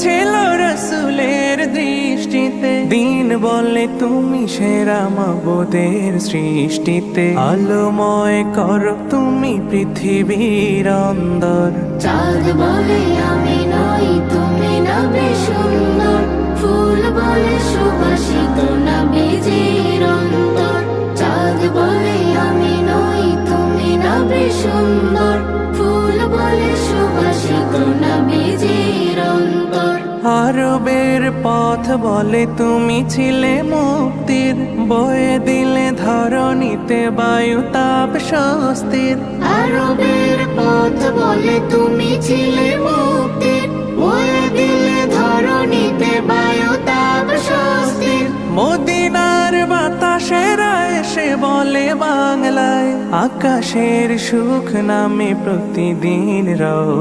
ছিল রাসূলের দৃষ্টিতে। দিন বলে তুমি সেরা মাবুদের সৃষ্টিতে। আলোময় করো তুমি পৃথিবীর অন্দর। চাঁদ বলে আমি নই তুমি নবী সুন্দর, ফুল বলে সুবাসিত নবীজির অন্তর। চাঁদ বলে আমি নই তুমি নবী সুন্দর, ফুল বলে সুবাসিত নবীজির অন্তর। আরবের পথ বলে তুমি ছিলে মুক্তির, বয়ে দিলে ধরণীতে বায়ু তাপ স্বস্তির। আরবের পথ বলে তুমি ছিলে মুক্তির, বয়ে দিলে ধরণীতে বায়ু তাপ স্বস্তির। মদিনার বাতাসেরা এসে বলে বাংলায়, আকাশের সুখ নামে প্রতিদিন রও